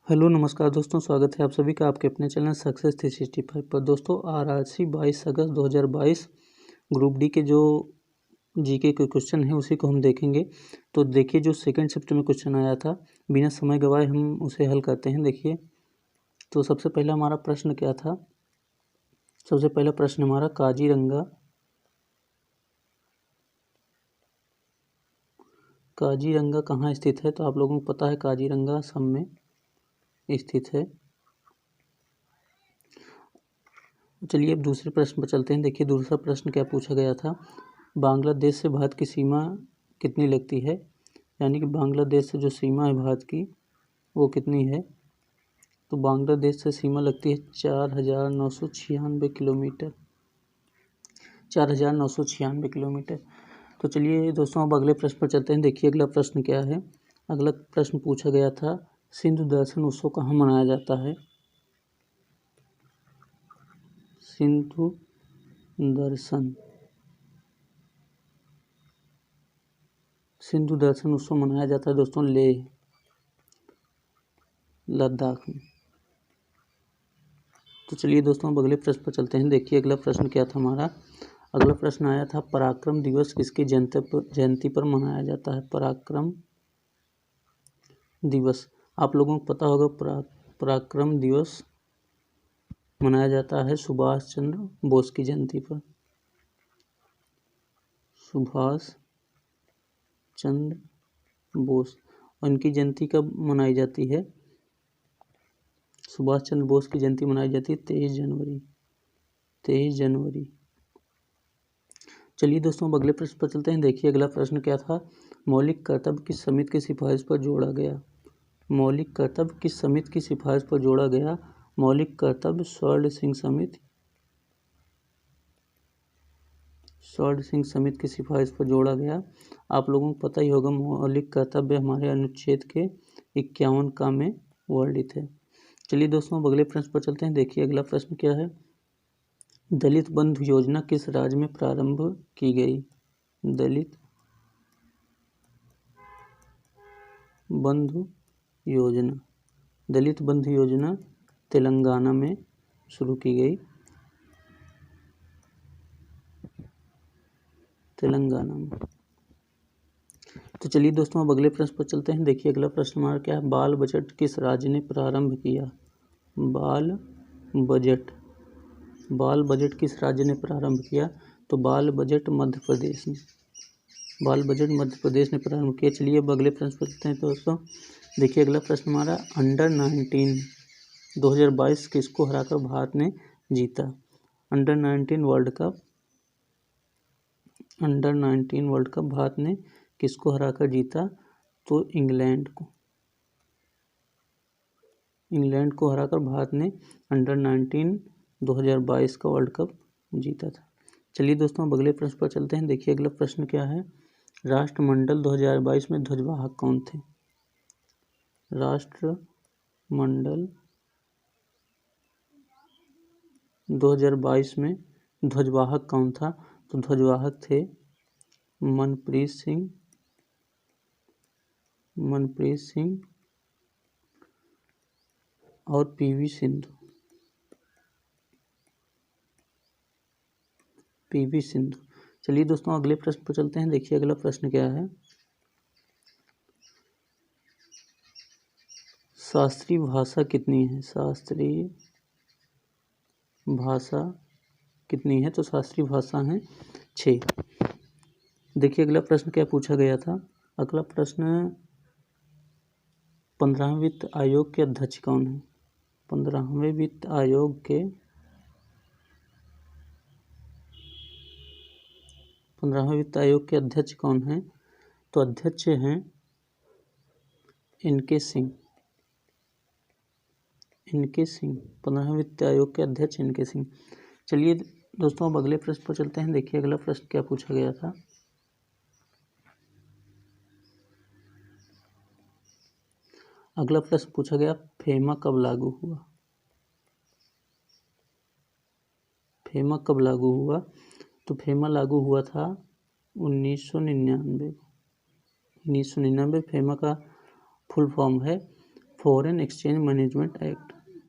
Hello नमस्कार दोस्तों, स्वागत है आप सभी का आपके अपने चैनल सक्सेस 365 पर। दोस्तों आरआरसी 22 अगस्त 2022 ग्रुप डी के जो जीके के क्वेश्चन है उसी को हम देखेंगे। तो देखिए, जो सेकंड शिफ्ट में क्वेश्चन आया था, बिना समय गवाए हम उसे हल करते हैं। देखिए, तो सबसे पहला हमारा प्रश्न क्या था। सबसे पहला प्रश्न हमारा काजीरंगा कहाँ स्थित है। तो आप लोगों को पता है काजीरंगा असम में स्थित है। चलिए अब दूसरे प्रश्न पर चलते हैं। देखिए, दूसरा प्रश्न क्या पूछा गया था। बांग्लादेश से भारत की सीमा कितनी लगती है, यानी कि बांग्लादेश से जो सीमा है भारत की वो कितनी है। तो बांग्लादेश से सीमा लगती है 4,996 किलोमीटर। 4,996 किलोमीटर। तो चलिए दोस्तों अब अगले प्रश्न पर चलते हैं। देखिए अगला प्रश्न क्या है। अगला प्रश्न पूछा गया था, सिंधु दर्शन उत्सव कहाँ मनाया जाता है। सिंधु दर्शन उत्सव मनाया जाता है दोस्तों लेह लद्दाख में। तो चलिए दोस्तों अब अगले प्रश्न पर चलते हैं। देखिए अगला प्रश्न क्या था हमारा। अगला प्रश्न आया था, पराक्रम दिवस किसकी जयंती पर मनाया जाता है। पराक्रम दिवस आप लोगों को पता होगा, पराक्रम दिवस मनाया जाता है सुभाष चंद्र बोस की जयंती पर। सुभाष चंद्र बोस, उनकी जयंती कब मनाई जाती है। सुभाष चंद्र बोस की जयंती मनाई जाती है 23 जनवरी। चलिए दोस्तों अब अगले प्रश्न पर चलते हैं। देखिए अगला प्रश्न क्या था, मौलिक कर्तव्य किस समिति की सिफारिश पर जोड़ा गया। मौलिक कर्तव्य किस समिति की सिफारिश पर जोड़ा गया। मौलिक कर्तव्य स्वर्ण सिंह समिति की सिफारिश पर जोड़ा गया। आप लोगों को पता ही होगा, मौलिक कर्तव्य हमारे अनुच्छेद के 51 का में वर्णित है। चलिए दोस्तों अब अगले प्रश्न पर चलते हैं। देखिए अगला प्रश्न क्या है, दलित बंधु योजना किस राज्य में प्रारंभ की गई। दलित बंधु योजना तेलंगाना में शुरू की गई। तेलंगाना में। तो चलिए दोस्तों अब अगले प्रश्न पर चलते हैं। देखिए अगला प्रश्न हमारा क्या है, बाल बजट किस राज्य ने प्रारंभ किया। बाल बजट किस राज्य ने प्रारंभ किया। तो बाल बजट मध्य प्रदेश ने प्रारंभ किया। चलिए अब अगले प्रश्न पर चलते हैं दोस्तों। देखिए अगला प्रश्न हमारा, अंडर 19 2022 किसको हराकर भारत ने जीता। अंडर 19 वर्ल्ड कप भारत ने किसको हराकर जीता। तो इंग्लैंड को हराकर भारत ने अंडर 19 2022 का वर्ल्ड कप जीता था। चलिए दोस्तों अब अगले प्रश्न पर चलते हैं। देखिए अगला प्रश्न क्या है, राष्ट्रमंडल 2022 में ध्वजवाहक कौन थे। राष्ट्रमंडल 2022 में ध्वजवाहक कौन था। तो ध्वजवाहक थे मनप्रीत सिंह और पीवी सिंधु। चलिए दोस्तों अगले प्रश्न पर चलते हैं। देखिए अगला प्रश्न क्या है, शास्त्रीय भाषा कितनी है। शास्त्रीय भाषा कितनी है। तो शास्त्रीय भाषा है 6। देखिए अगला प्रश्न क्या पूछा गया था। अगला प्रश्न, 15वें वित्त आयोग के अध्यक्ष कौन है। 15वें वित्त आयोग के अध्यक्ष कौन है। तो अध्यक्ष हैं इनके सिंह। 15वें वित्त आयोग के अध्यक्ष इनके सिंह। चलिए दोस्तों अब अगले प्रश्न पर चलते हैं। देखिए अगला प्रश्न क्या पूछा गया था। अगला प्रश्न पूछा गया, फेमा कब लागू हुआ। तो फेमा लागू हुआ था 1999। फेमा का फुल फॉर्म है फॉरेन एक्सचेंज मैनेजमेंट एक्ट।